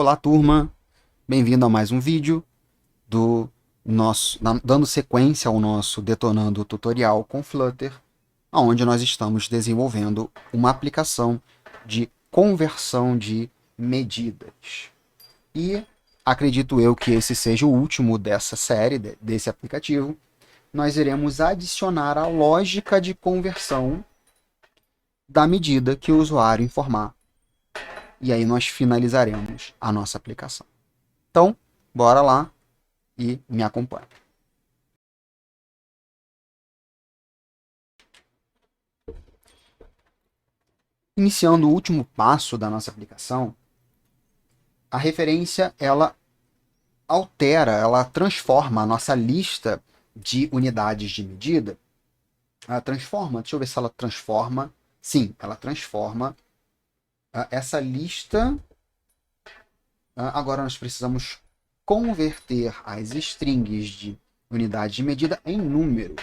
Olá, turma! Bem-vindo a mais um vídeo dando sequência ao nosso Detonando Tutorial com Flutter, onde nós estamos desenvolvendo uma aplicação de conversão de medidas. E acredito eu que esse seja o último dessa série, desse aplicativo. Nós iremos adicionar a lógica de conversão da medida que o usuário informar. E aí nós finalizaremos a nossa aplicação. Então, bora lá e me acompanhe. Iniciando o último passo da nossa aplicação, a referência ela ela transforma a nossa lista de unidades de medida. Ela transforma, deixa eu ver se ela transforma. Sim, ela transforma essa lista. Agora nós precisamos converter as strings de unidade de medida em número.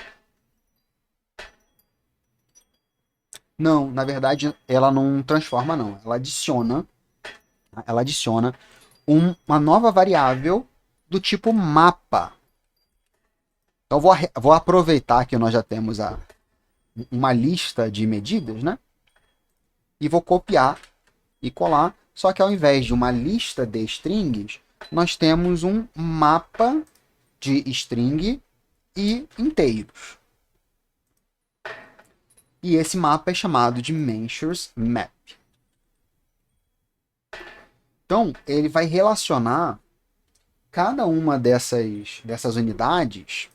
Não, na verdade ela não transforma não, ela adiciona uma nova variável do tipo mapa. Então vou aproveitar que nós já temos uma lista de medidas, né? E vou copiar e colar, só que ao invés de uma lista de strings, nós temos um mapa de string e inteiros. E esse mapa é chamado de Measures Map. Então, ele vai relacionar cada uma dessas unidades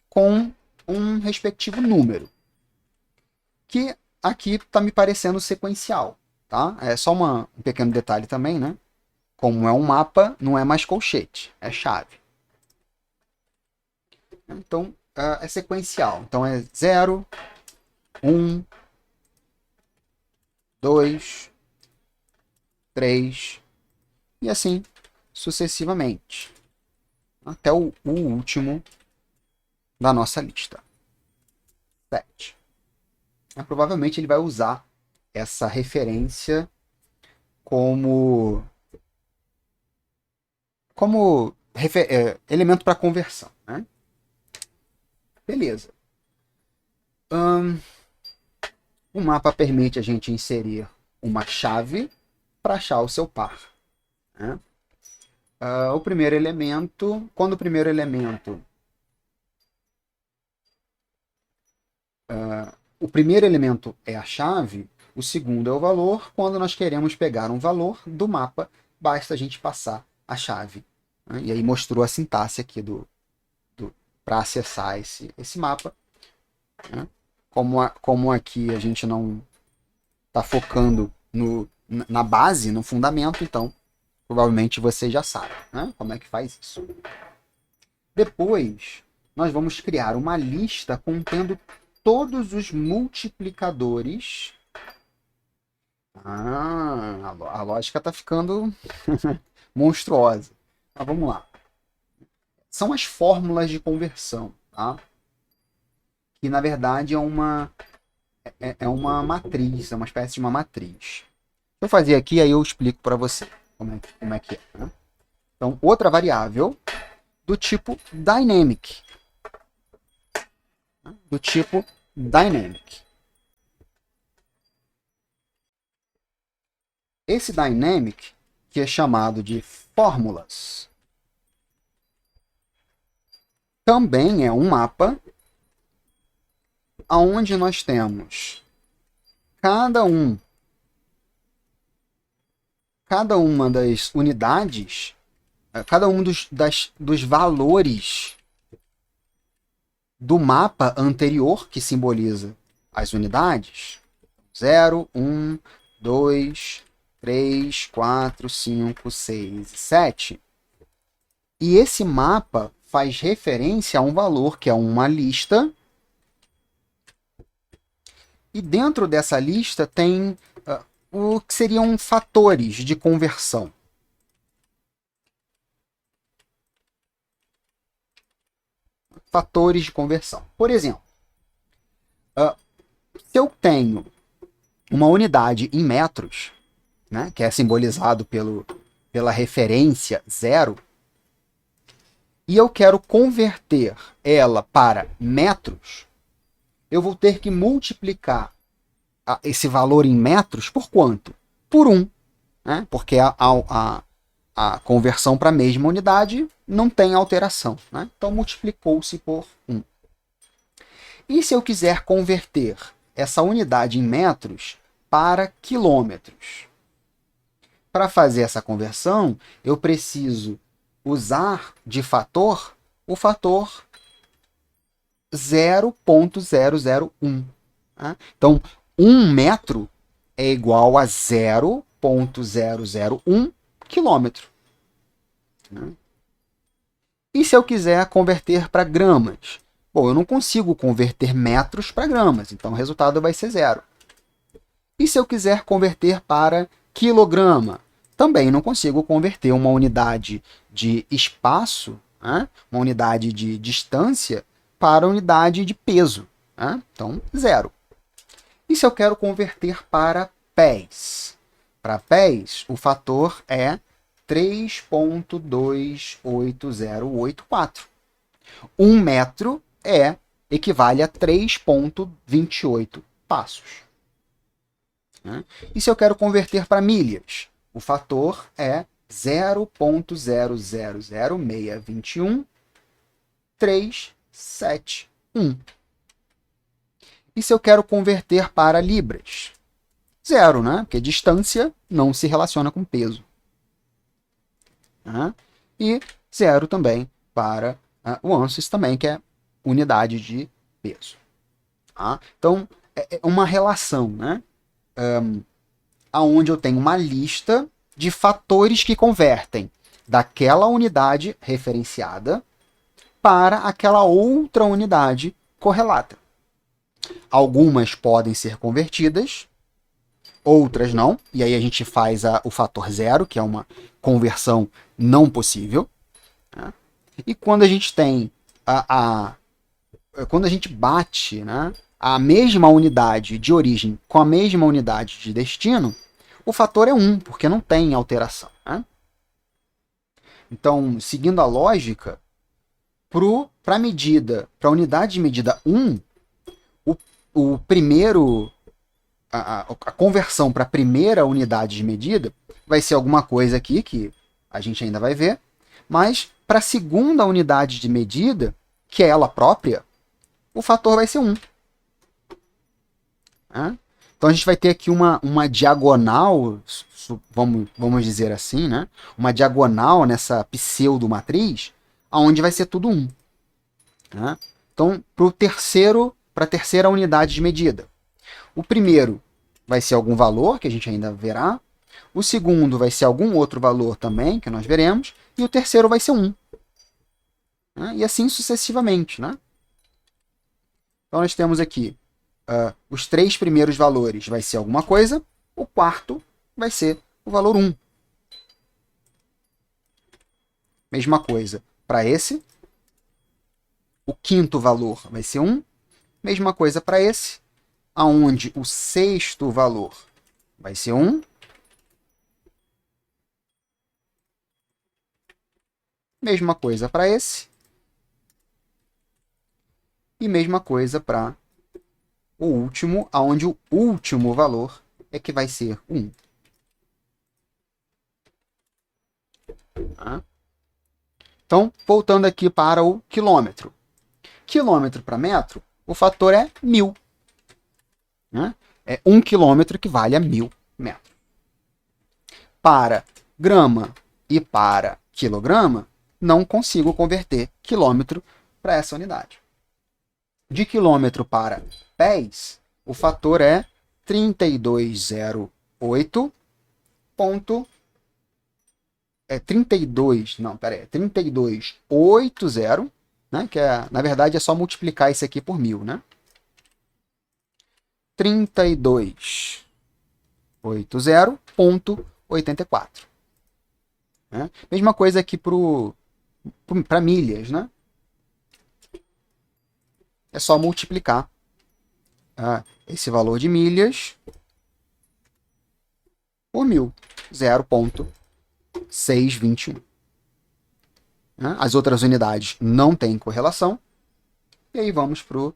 com um respectivo número, que aqui está me parecendo sequencial. Tá? É só um pequeno detalhe também, né? Como é um mapa, não é mais colchete, é chave. Então, é sequencial. Então, é 0, 1, 2, 3 e assim sucessivamente, até o último da nossa lista, 7. Provavelmente ele vai usar essa referência como elemento para conversão, né? Beleza. O mapa permite a gente inserir uma chave para achar o seu par, né? O primeiro elemento, quando o primeiro elemento é a chave, o segundo é o valor. Quando nós queremos pegar um valor do mapa, basta a gente passar a chave, né? E aí mostrou a sintaxe aqui para acessar esse mapa, né? Como aqui a gente não está focando na base, no fundamento, então provavelmente você já sabe, né, como é que faz isso. Depois, nós vamos criar uma lista contendo todos os multiplicadores. A lógica está ficando monstruosa. Mas vamos lá. São as fórmulas de conversão, tá? Que na verdade é uma matriz, é uma espécie de uma matriz. Deixa eu fazer aqui, aí eu explico para você como é que é, né? Então, outra variável do tipo dynamic. Do tipo dynamic. Esse dynamic, que é chamado de fórmulas, também é um mapa onde nós temos cada uma das unidades, cada um dos valores do mapa anterior, que simboliza as unidades, 0, 1, 2, 3, 4, 5, 6 e 7. E esse mapa faz referência a um valor que é uma lista. E dentro dessa lista tem o que seriam fatores de conversão. Fatores de conversão. Por exemplo, se eu tenho uma unidade em metros, né, que é simbolizado pela referência 0, e eu quero converter ela para metros, eu vou ter que multiplicar esse valor em metros por quanto? Por 1, né? Porque a conversão para a mesma unidade não tem alteração, né? Então multiplicou-se por 1. E se eu quiser converter essa unidade em metros para quilômetros? Para fazer essa conversão, eu preciso usar de fator o fator 0,001. Tá? Então, 1 metro é igual a 0,001 quilômetro. E se eu quiser converter para gramas? Bom, eu não consigo converter metros para gramas, então o resultado vai ser 0. E se eu quiser converter para quilograma? Também não consigo converter uma unidade de espaço, né? Uma unidade de distância, para unidade de peso. Né? Então, 0. E se eu quero converter para pés? Para pés, o fator é 3,28084. 1 metro equivale a 3,28 passos. Né? E se eu quero converter para milhas? O fator é 0,000621,371. E se eu quero converter para libras? 0, né? Porque distância não se relaciona com peso. E 0 também para o onças também, que é unidade de peso. Então, é uma relação, né? Onde eu tenho uma lista de fatores que convertem daquela unidade referenciada para aquela outra unidade correlata. Algumas podem ser convertidas, outras não, e aí a gente faz o fator 0, que é uma conversão não possível. Né? E quando a gente tem quando a gente bate, né, a mesma unidade de origem com a mesma unidade de destino, o fator é 1, porque não tem alteração. Né? Então, seguindo a lógica, para a unidade de medida 1, o primeiro, a conversão para a primeira unidade de medida vai ser alguma coisa aqui que a gente ainda vai ver, mas para a segunda unidade de medida, que é ela própria, o fator vai ser 1. Então a gente vai ter aqui uma diagonal, vamos dizer assim, né? Uma diagonal nessa pseudo-matriz, onde vai ser tudo 1. Né? Então, para a terceira unidade de medida. O primeiro vai ser algum valor, que a gente ainda verá. O segundo vai ser algum outro valor também, que nós veremos. E o terceiro vai ser 1. Né? E assim sucessivamente. Né? Então nós temos aqui os 3 primeiros valores vai ser alguma coisa, o quarto vai ser o valor 1. Mesma coisa para esse. O quinto valor vai ser 1. Mesma coisa para esse, aonde o sexto valor vai ser 1. Mesma coisa para esse. E mesma coisa para o último, aonde o último valor é que vai ser 1. Então, voltando aqui para o quilômetro. Quilômetro para metro, o fator é 1000. Né? É 1 quilômetro que vale a 1000 metros. Para grama e para quilograma, não consigo converter quilômetro para essa unidade. De quilômetro para pés, o fator é 3280, né, que na verdade é só multiplicar isso aqui por 1000, né? 3280,84. Né? Mesma coisa aqui para milhas, né? É só multiplicar esse valor de milhas por 1000, 6,21. Né? As outras unidades não têm correlação. E aí vamos para o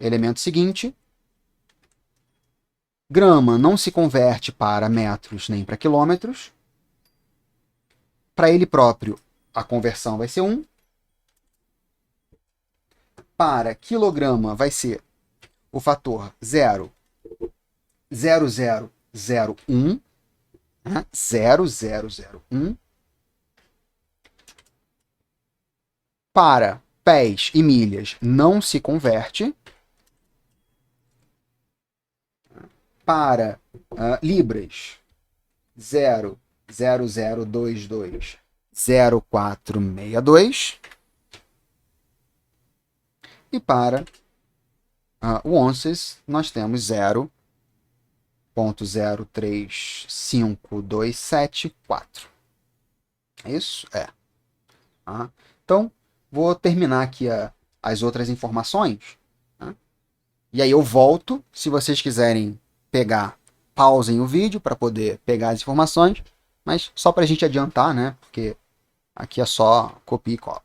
elemento seguinte. Grama não se converte para metros nem para quilômetros. Para ele próprio, a conversão vai ser 1. Para quilograma vai ser o fator 0,0001. Né? 0,001. Para pés e milhas não se converte. Para libras, 0,0022,0462. E para o onças, nós temos 0,035274. É isso? É. Então, vou terminar aqui as outras informações. Né? E aí eu volto, se vocês quiserem pegar, pausem o vídeo para poder pegar as informações, mas só para a gente adiantar, né? Porque aqui é só copia e cola.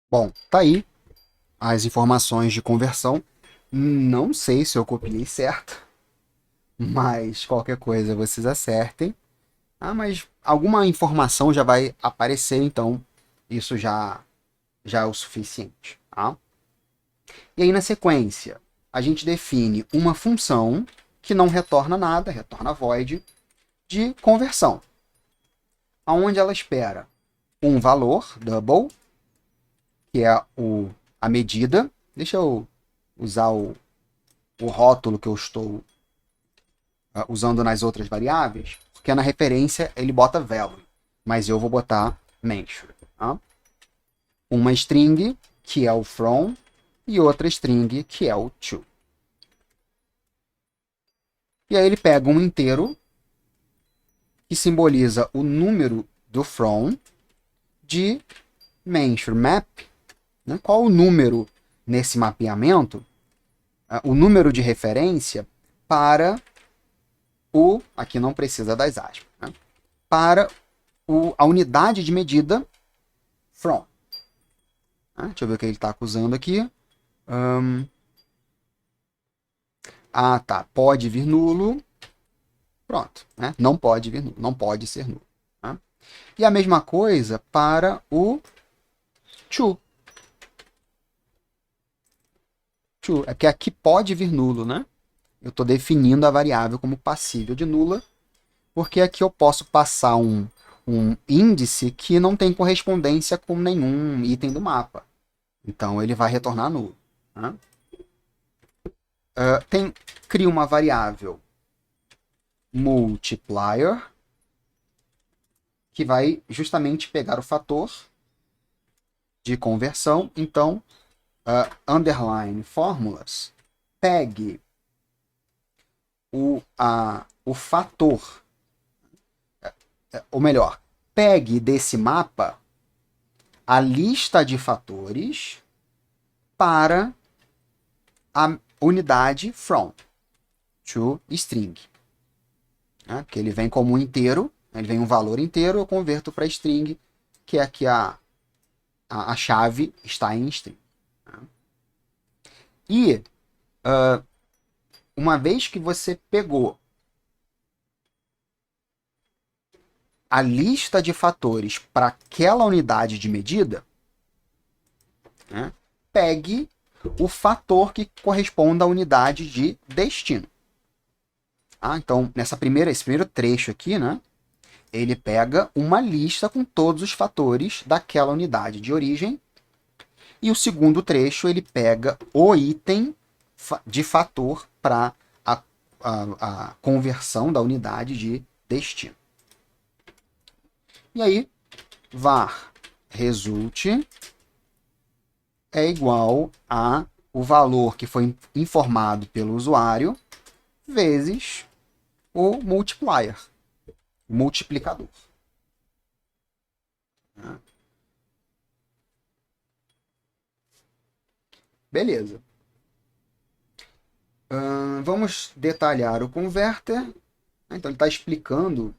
Bom, tá aí as informações de conversão. Não sei se eu copiei certo, mas qualquer coisa vocês acertem. Mas alguma informação já vai aparecer, então isso já é o suficiente. Tá? E aí, na sequência, a gente define uma função que não retorna nada, retorna void, de conversão, onde ela espera um valor, double, que é a medida. Deixa eu usar o rótulo que eu estou usando nas outras variáveis, porque na referência ele bota value, mas eu vou botar measure. Tá? Uma string, que é o from, e outra string, que é o to. E aí ele pega um inteiro, que simboliza o número do from, de measure map. Né? Qual o número nesse mapeamento? O número de referência para aqui não precisa das aspas, né? Para a unidade de medida from. Deixa eu ver o que ele está acusando aqui. Tá. Pode vir nulo. Pronto. Né? Não pode vir nulo. Não pode ser nulo. Tá? E a mesma coisa para o to. É porque aqui pode vir nulo, né? Eu estou definindo a variável como passível de nula, porque aqui eu posso passar um índice que não tem correspondência com nenhum item do mapa. Então, ele vai retornar nulo. Né? Cria uma variável multiplier, que vai justamente pegar o fator de conversão. Então, underline fórmulas, pegue o fator, ou melhor, pegue desse mapa a lista de fatores para a unidade from, to string. Porque ele vem como um inteiro, ele vem um valor inteiro, eu converto para string, que é que a chave está em string. E uma vez que você pegou a lista de fatores para aquela unidade de medida, né, pegue o fator que corresponde à unidade de destino. Então, esse primeiro trecho aqui, né, ele pega uma lista com todos os fatores daquela unidade de origem. E o segundo trecho, ele pega o item de fator para a conversão da unidade de destino. E aí, var result é igual a o valor que foi informado pelo usuário vezes o multiplier, o multiplicador. Beleza. Vamos detalhar o converter. Então ele está explicando.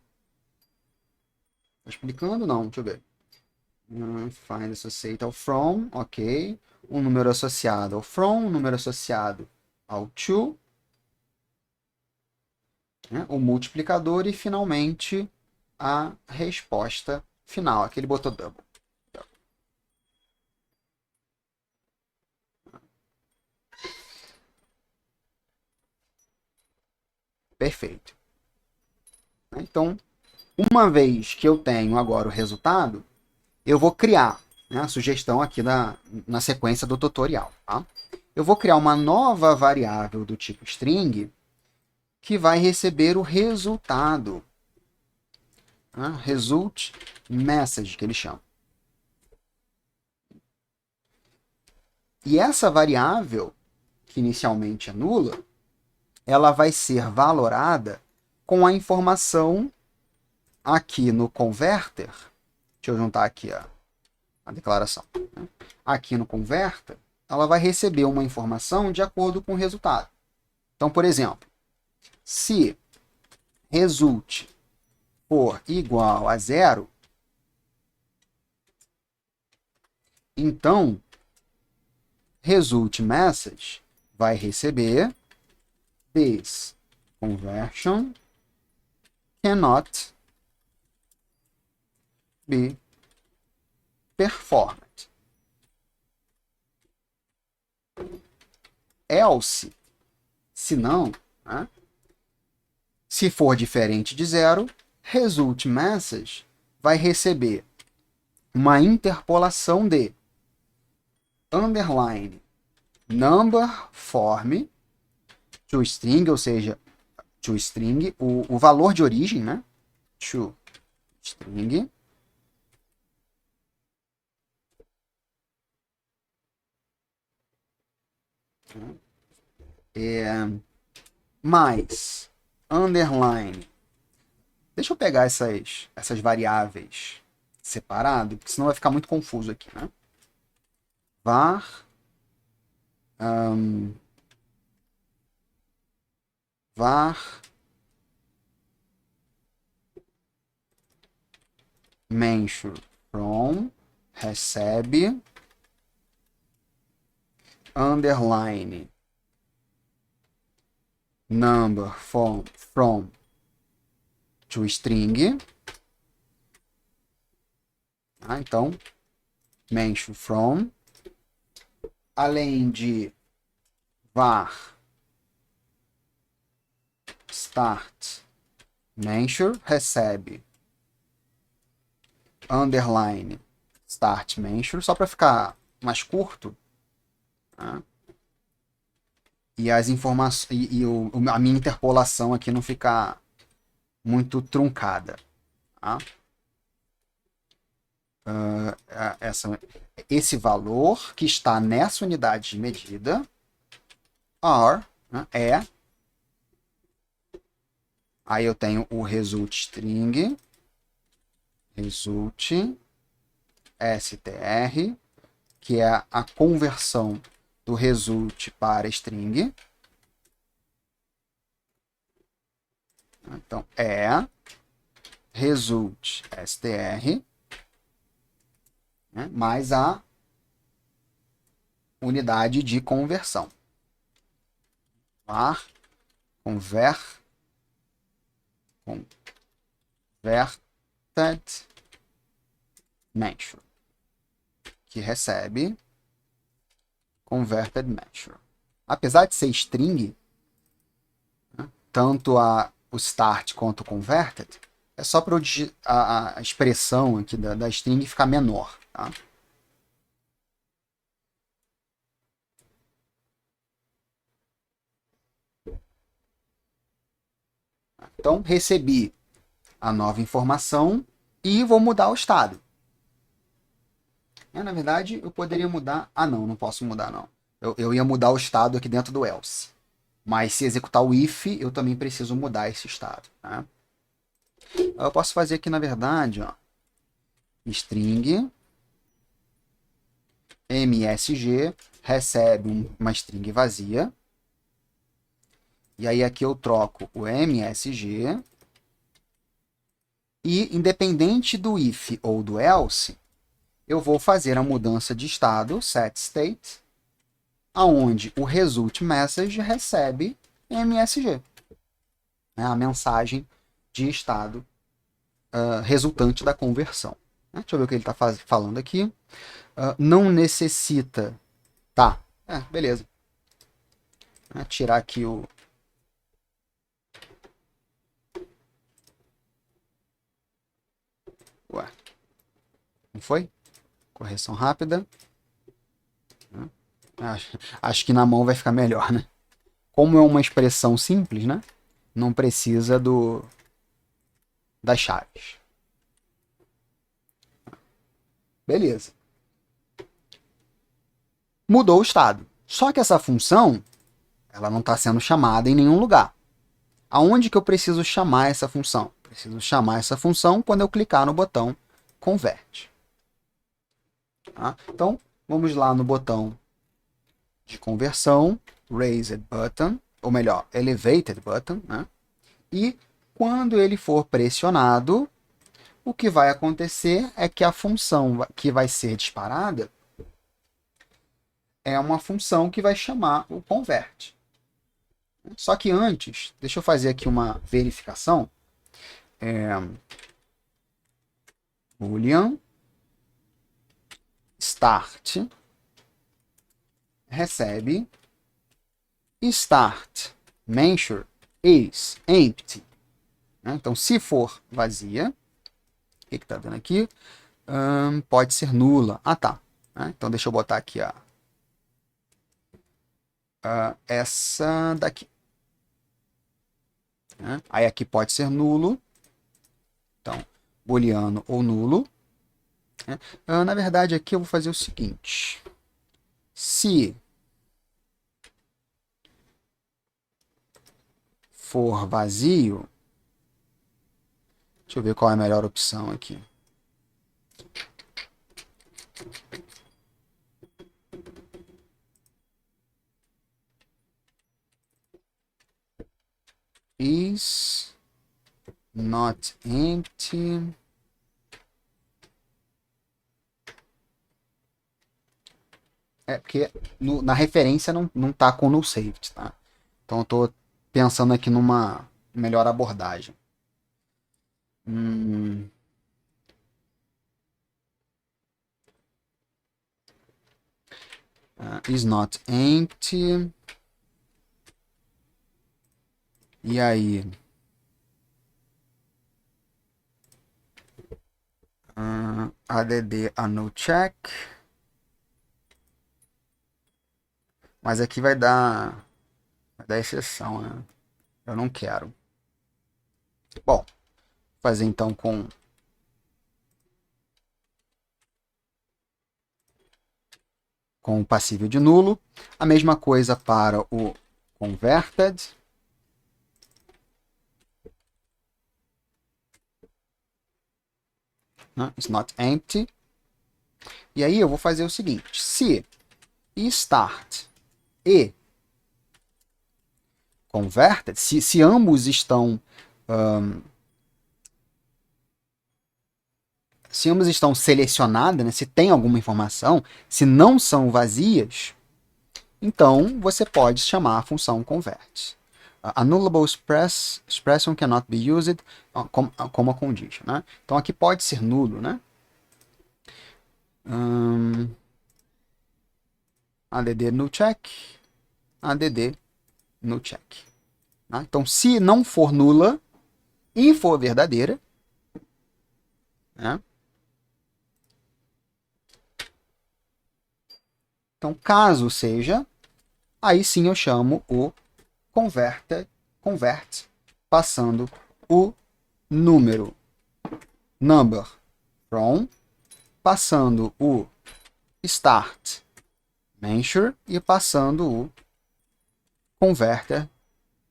Tá explicando? Não, deixa eu ver. Find associate ao from, ok. Um número associado ao from, um número associado ao to, né? O multiplicador e finalmente a resposta final. Aqui ele botou double. Perfeito. Então, uma vez que eu tenho agora o resultado, eu vou criar, né, a sugestão aqui na sequência do tutorial. Tá? Eu vou criar uma nova variável do tipo string que vai receber o resultado. Né? Result message, que ele chama. E essa variável, que inicialmente é nula, ela vai ser valorada com a informação aqui no converter. Deixa eu juntar aqui a declaração. Né? Aqui no converter, ela vai receber uma informação de acordo com o resultado. Então, por exemplo, se result for igual a 0, então result message vai receber this conversion cannot be performed. Else, se não, né? Se for diferente de 0, result message vai receber uma interpolação de underline number form to string, ou seja, to string, o valor de origem, né? To string mais underline. Deixa eu pegar essas variáveis separado, porque senão vai ficar muito confuso aqui, né? Var mention from recebe underline number from to string. Então, mention from, além de var start mention, recebe underline start mention, só para ficar mais curto. Tá? E as informações a minha interpolação aqui não ficar muito truncada. Tá? Esse valor que está nessa unidade de medida are, né, é. Aí eu tenho o result string, result str, que é a conversão do result para string. Então, é result str, né, mais a unidade de conversão. Var converted measure, que recebe converted measure. Apesar de ser string, né, tanto o start quanto o converted, é só para a expressão aqui da string ficar menor. Tá? Então, recebi a nova informação e vou mudar o estado. Na verdade, eu poderia mudar... não posso mudar, não. Eu ia mudar o estado aqui dentro do else. Mas se executar o if, eu também preciso mudar esse estado. Tá? Eu posso fazer aqui, na verdade, ó, string msg recebe uma string vazia. E aí aqui eu troco o msg E, independente do if ou do else, eu vou fazer a mudança de estado, set state, aonde o result message recebe MSG, né, a mensagem de estado resultante da conversão. Deixa eu ver o que ele está falando aqui. Não necessita... Tá, beleza. Tirar aqui o... Ué, não foi? Correção rápida. Acho que na mão vai ficar melhor, né? Como é uma expressão simples, né? Não precisa das chaves. Beleza. Mudou o estado. Só que essa função, ela não está sendo chamada em nenhum lugar. Aonde que eu preciso chamar essa função? Preciso chamar essa função quando eu clicar no botão Convert. Tá? Então, vamos lá no botão de conversão, Raised Button, ou melhor, Elevated Button, né? E quando ele for pressionado, o que vai acontecer é que a função que vai ser disparada é uma função que vai chamar o convert. Só que antes, deixa eu fazer aqui uma verificação. Boolean start recebe start measure is empty. Então, se for vazia, o que está dando aqui? Pode ser nula. Tá. Então, deixa eu botar aqui essa daqui. Aí aqui pode ser nulo. Então, booleano ou nulo. Na verdade, aqui eu vou fazer o seguinte. Se for vazio, deixa eu ver qual é a melhor opção aqui. Is not empty. Porque na referência não tá com null safety, tá? Então eu tô pensando aqui numa melhor abordagem. Is not empty. E aí? Add a null check. Mas aqui vai dar exceção, né? Eu não quero. Bom, vou fazer então com o passível de nulo. A mesma coisa para o converted. It's not empty. E aí eu vou fazer o seguinte. Se start e converted, se ambos estão selecionados, né, se tem alguma informação, se não são vazias, então você pode chamar a função convert. Annullable expression cannot be used como a condition. Né? Então aqui pode ser nulo. Né? Add null check. Add null check. Tá? Então se não for nula e for verdadeira, né? Então caso seja, aí sim eu chamo o convert, passando o número number from, passando o start measure e passando o converter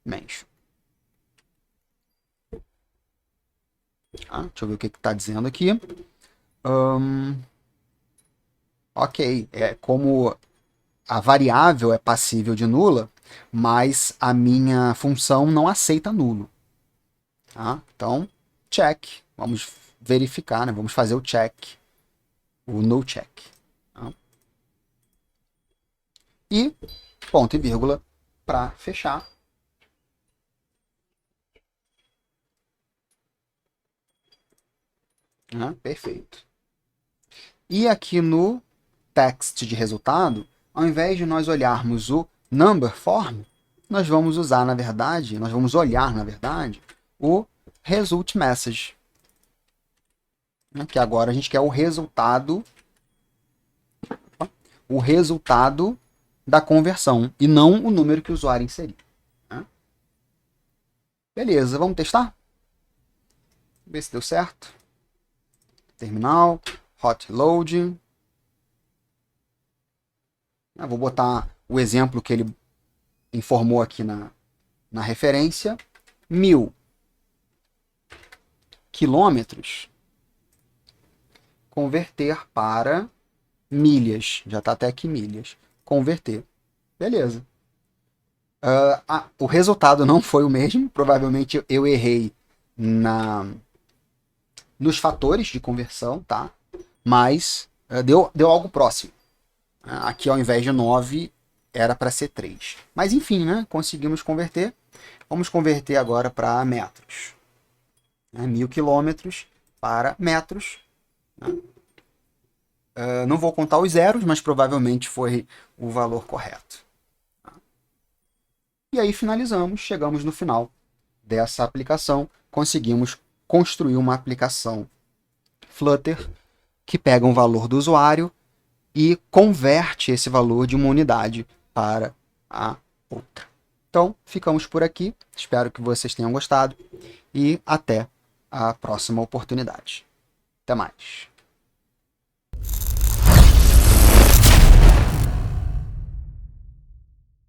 measure. Deixa eu ver o que está dizendo aqui. Ok, como a variável é passível de nula, mas a minha função não aceita nulo. Tá? Então, check Vamos verificar, né? Vamos fazer o check, o no check. Tá? E ponto e vírgula para fechar. Perfeito. E aqui no text de resultado, ao invés de nós olharmos o number form, nós vamos usar, na verdade, nós vamos olhar, na verdade, o result message. Que agora a gente quer o resultado da conversão e não o número que o usuário inseriu. Beleza, vamos testar? Ver se deu certo. Terminal, hot loading. Eu vou botar o exemplo que ele informou aqui na referência. 1000 quilômetros converter para milhas. Já está até aqui milhas. Converter. Beleza. O resultado não foi o mesmo. Provavelmente eu errei nos fatores de conversão, tá? Mas deu algo próximo. Aqui, ao invés de 9, era para ser 3. Mas enfim, né? Conseguimos converter. Vamos converter agora para metros. 1000 quilômetros para metros. Não vou contar os zeros, mas provavelmente foi o valor correto. E aí finalizamos, chegamos no final dessa aplicação. Conseguimos construir uma aplicação Flutter que pega um valor do usuário e converte esse valor de uma unidade para a outra. Então, ficamos por aqui. Espero que vocês tenham gostado e até a próxima oportunidade. Até mais.